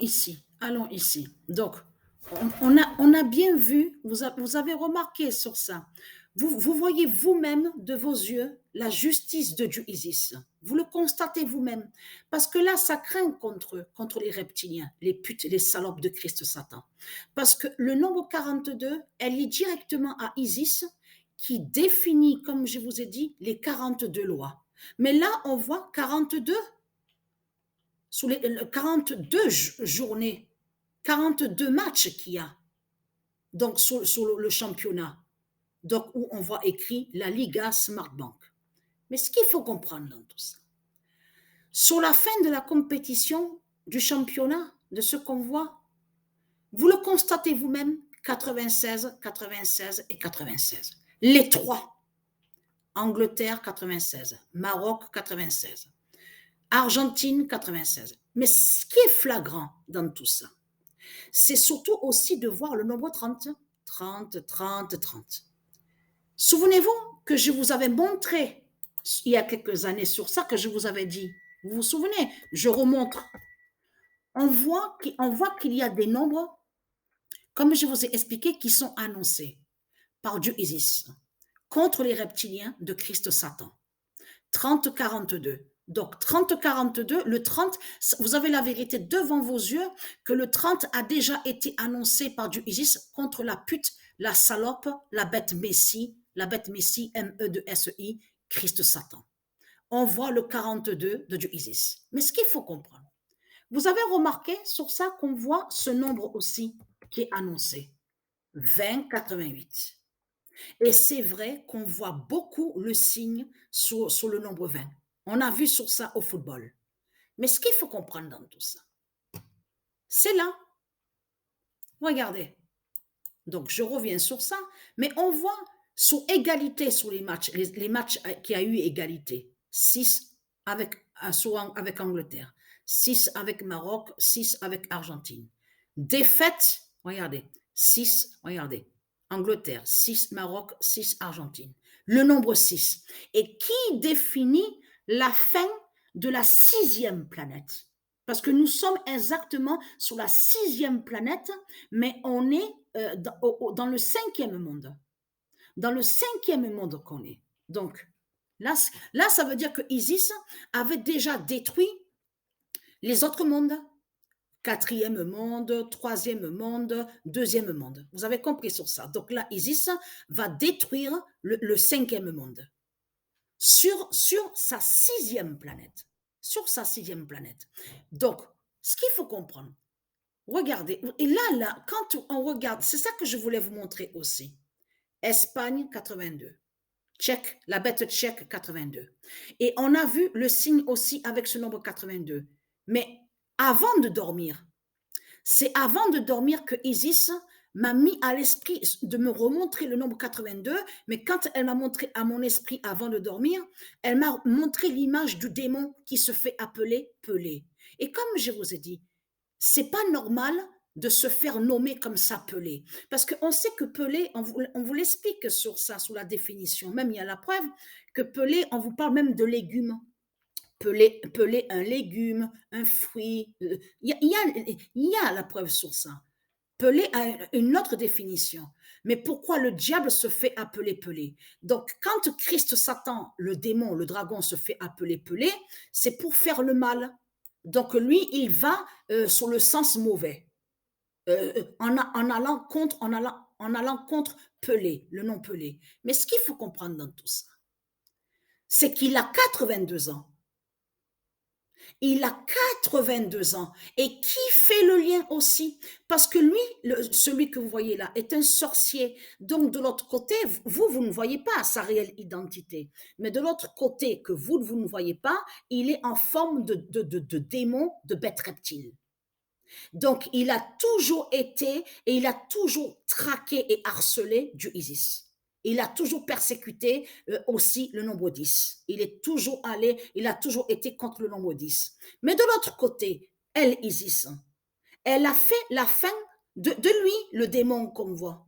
ici, allons ici. Donc, on a bien vu, vous avez remarqué sur ça. Vous voyez vous-même de vos yeux la justice de Dieu Isis. Vous le constatez vous-même. Parce que là, ça craint contre eux, contre les reptiliens, les putes, les salopes de Christ Satan. Parce que le nombre 42, elle est directement à Isis qui définit, comme je vous ai dit, les 42 lois. Mais là, on voit 42 sur les 42 journées, 42 matchs qu'il y a donc sur le championnat, donc où on voit écrit la Liga Smartbank. Mais ce qu'il faut comprendre dans tout ça, sur la fin de la compétition du championnat, de ce qu'on voit, vous le constatez vous-même, 96, 96 et 96. Les trois. Angleterre 96, Maroc 96, Argentine 96. Mais ce qui est flagrant dans tout ça, c'est surtout aussi de voir le nombre 30, 30, 30, 30. Souvenez-vous que je vous avais montré il y a quelques années sur ça, que je vous avais dit. Vous vous souvenez? Je remontre. On voit qu'il y a des nombres, comme je vous ai expliqué, qui sont annoncés par Dieu Isis contre les reptiliens de Christ Satan. 30-42. Donc 30-42, le 30, vous avez la vérité devant vos yeux que le 30 a déjà été annoncé par Dieu Isis contre la pute, la salope, la bête Messie, MESI, Christ Satan. On voit le 42 de Dieu Isis. Mais ce qu'il faut comprendre, vous avez remarqué sur ça qu'on voit ce nombre aussi qui est annoncé, 20-88. Et c'est vrai qu'on voit beaucoup le signe sur le nombre 20. On a vu sur ça au football. Mais ce qu'il faut comprendre dans tout ça, c'est là. Regardez. Donc, je reviens sur ça. Mais on voit sur égalité sur les matchs, les matchs qui a eu égalité. 6 avec Angleterre, 6 avec Maroc, 6 avec Argentine. Défaite, regardez, 6, regardez. Angleterre, 6 Maroc, 6 Argentine. Le nombre 6. Et qui définit la fin de la 6e planète? Parce que nous sommes exactement sur la 6e planète, mais on est dans le 5e monde. Dans le 5e monde qu'on est. Donc, là, ça veut dire que Isis avait déjà détruit les autres mondes. 4e monde, 3e monde, 2e monde. Vous avez compris sur ça. Donc là, Isis va détruire le 5e monde sur sa 6e planète. Sur sa 6e planète. Donc, ce qu'il faut comprendre, regardez, et là, quand on regarde, c'est ça que je voulais vous montrer aussi. Espagne 82, Tchèque, la bête tchèque 82. Et on a vu le signe aussi avec ce nombre 82. Mais avant de dormir, c'est avant de dormir que Isis m'a mis à l'esprit de me remontrer le nombre 82, mais quand elle m'a montré à mon esprit avant de dormir, elle m'a montré l'image du démon qui se fait appeler Pelé. Et comme je vous ai dit, c'est pas normal de se faire nommer comme ça Pelé. Parce qu'on sait que Pelé, on vous l'explique sur ça, sous la définition. Même il y a la preuve que Pelé, on vous parle même de légumes. Pelé, un légume, un fruit. Il y a la preuve sur ça. Pelé a une autre définition. Mais pourquoi le diable se fait appeler Pelé? Donc, quand Christ Satan, le démon, le dragon, se fait appeler Pelé, c'est pour faire le mal. Donc, lui, il va sur le sens mauvais, en allant contre Pelé, le nom Pelé. Mais ce qu'il faut comprendre dans tout ça, c'est qu'il a 82 ans. Il a 82 ans. Et qui fait le lien aussi? Parce que lui, celui que vous voyez là, est un sorcier. Donc, de l'autre côté, vous ne voyez pas sa réelle identité. Mais de l'autre côté, que vous ne voyez pas, il est en forme de démon, de bête reptile. Donc, il a toujours été et il a toujours traqué et harcelé du Isis. Il a toujours persécuté aussi le nombre 10. Il est toujours allé, il a toujours été contre le nombre 10. Mais de l'autre côté, elle, Isis, elle a fait la fin de lui, le démon qu'on voit,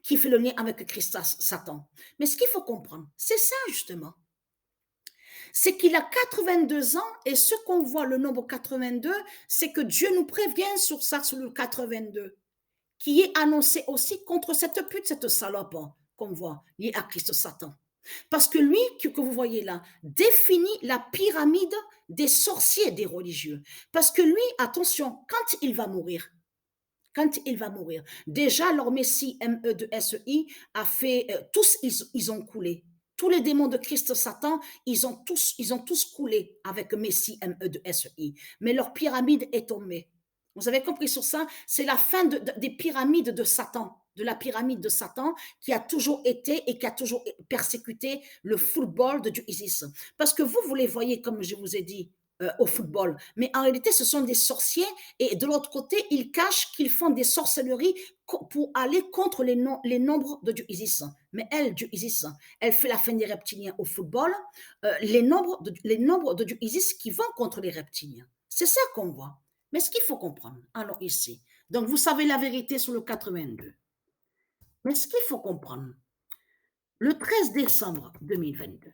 qui fait le lien avec Christ Satan. Mais ce qu'il faut comprendre, c'est ça justement. C'est qu'il a 82 ans et ce qu'on voit, le nombre 82, c'est que Dieu nous prévient sur ça, sur le 82, qui est annoncé aussi contre cette pute, cette salope qu'on voit, liée à Christ Satan. Parce que lui, que vous voyez là, définit la pyramide des sorciers des religieux. Parce que lui, attention, quand il va mourir, déjà leur Messie MEI a fait, tous ils ont coulé. Tous les démons de Christ Satan, ils ont tous coulé avec Messie MEI. Mais leur pyramide est tombée. Vous avez compris sur ça? C'est la fin des pyramides de Satan, de la pyramide de Satan qui a toujours été et qui a toujours persécuté le football de Isis. Parce que vous les voyez, comme je vous ai dit, au football. Mais en réalité, ce sont des sorciers et de l'autre côté, ils cachent qu'ils font des sorcelleries pour aller contre les nombres de Dieu Isis. Mais elle, Dieu Isis, elle fait la fin des reptiliens au football, les nombres de Dieu Isis qui vont contre les reptiliens. C'est ça qu'on voit. Mais ce qu'il faut comprendre, alors ici, donc vous savez la vérité sur le 82. Mais ce qu'il faut comprendre, le 13 décembre 2022,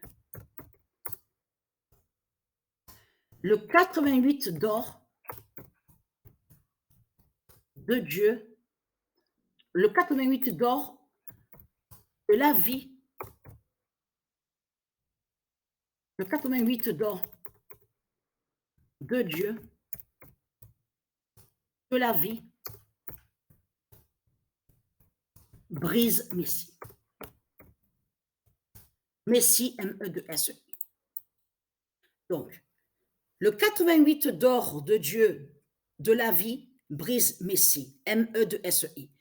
le 88 d'or de Dieu, le 88 d'or de la vie, le 88 d'or de Dieu, de la vie, brise Messie. Messie, M-E-2-S-E. Donc, le 88 d'or de Dieu, de la vie, brise Messie, M-E-2-S-I.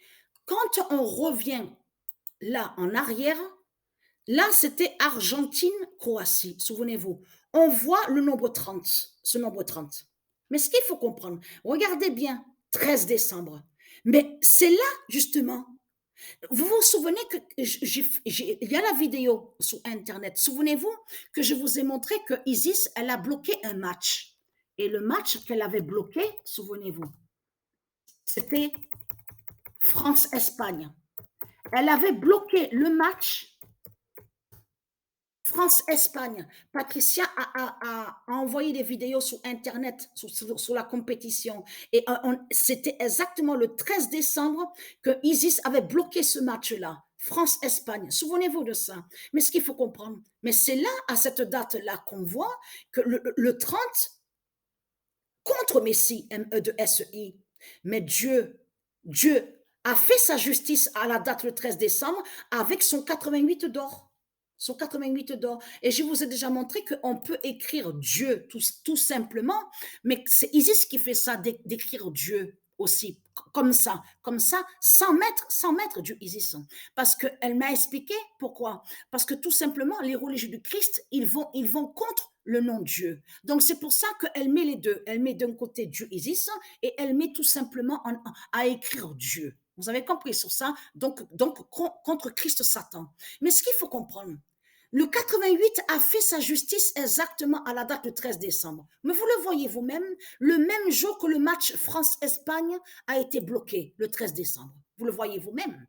Quand on revient là en arrière, là c'était Argentine-Croatie, souvenez-vous. On voit le nombre 30, ce nombre 30. Mais ce qu'il faut comprendre, regardez bien, 13 décembre. Mais c'est là, justement, vous vous souvenez que il y a la vidéo sur Internet. Souvenez-vous que je vous ai montré que Isis, elle a bloqué un match. Et le match qu'elle avait bloqué, souvenez-vous, c'était France-Espagne. Elle avait bloqué le match France-Espagne. Patricia a envoyé des vidéos sur Internet, sur la compétition. Et c'était exactement le 13 décembre que Isis avait bloqué ce match-là. France-Espagne. Souvenez-vous de ça. Mais ce qu'il faut comprendre, mais c'est là, à cette date-là, qu'on voit que le 30, contre Messie, M-E-2-S-I, mais Dieu a fait sa justice à la date le 13 décembre avec son 88 d'or. Son 88 d'or. Et je vous ai déjà montré qu'on peut écrire Dieu tout simplement, mais c'est Isis qui fait ça, d'écrire Dieu aussi, comme ça, sans mettre Dieu Isis. Parce qu'elle m'a expliqué pourquoi. Parce que tout simplement, les religieux du Christ, ils vont contre le nom Dieu. Donc c'est pour ça qu'elle met les deux. Elle met d'un côté Dieu Isis et elle met tout simplement à écrire Dieu. Vous avez compris sur ça? Donc contre Christ Satan. Mais ce qu'il faut comprendre, le 88 a fait sa justice exactement à la date du 13 décembre. Mais vous le voyez vous-même, le même jour que le match France-Espagne a été bloqué, le 13 décembre. Vous le voyez vous-même,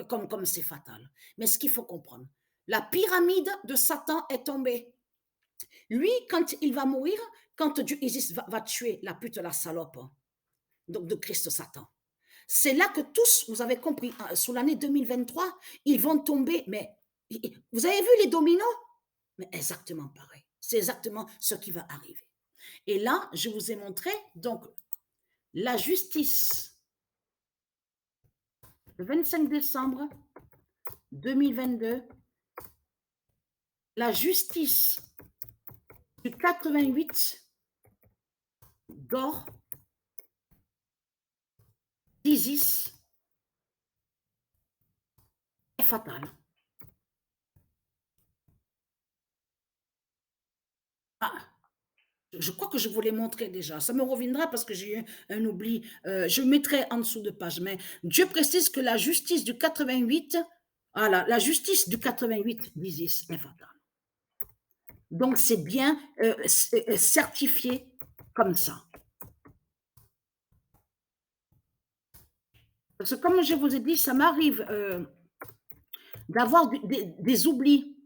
comme c'est fatal. Mais ce qu'il faut comprendre, la pyramide de Satan est tombée. Lui, quand il va mourir, quand Dieu Isis va tuer la pute, la salope, donc de Christ Satan, c'est là que tous, vous avez compris, sur l'année 2023, ils vont tomber, mais vous avez vu les dominos? Mais exactement pareil. C'est exactement ce qui va arriver. Et là, je vous ai montré, donc, la justice, le 25 décembre 2022, la justice du 88 d'or d'Isis est fatale. Ah, je crois que je vous l'ai montré déjà. Ça me reviendra parce que j'ai eu un oubli. Je mettrai en dessous de page. Mais Dieu précise que la justice du 88, voilà, la justice du 88 d'Isis est fatale. Donc c'est bien certifié comme ça. Parce que comme je vous ai dit, ça m'arrive d'avoir des oublis.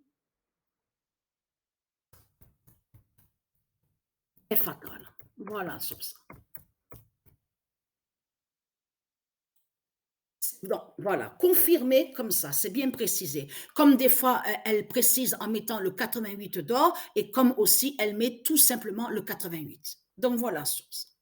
Voilà, sur ça. Donc, voilà, confirmer comme ça, c'est bien précisé. Comme des fois, elle précise en mettant le 88 d'or et comme aussi elle met tout simplement le 88. Donc, voilà, source.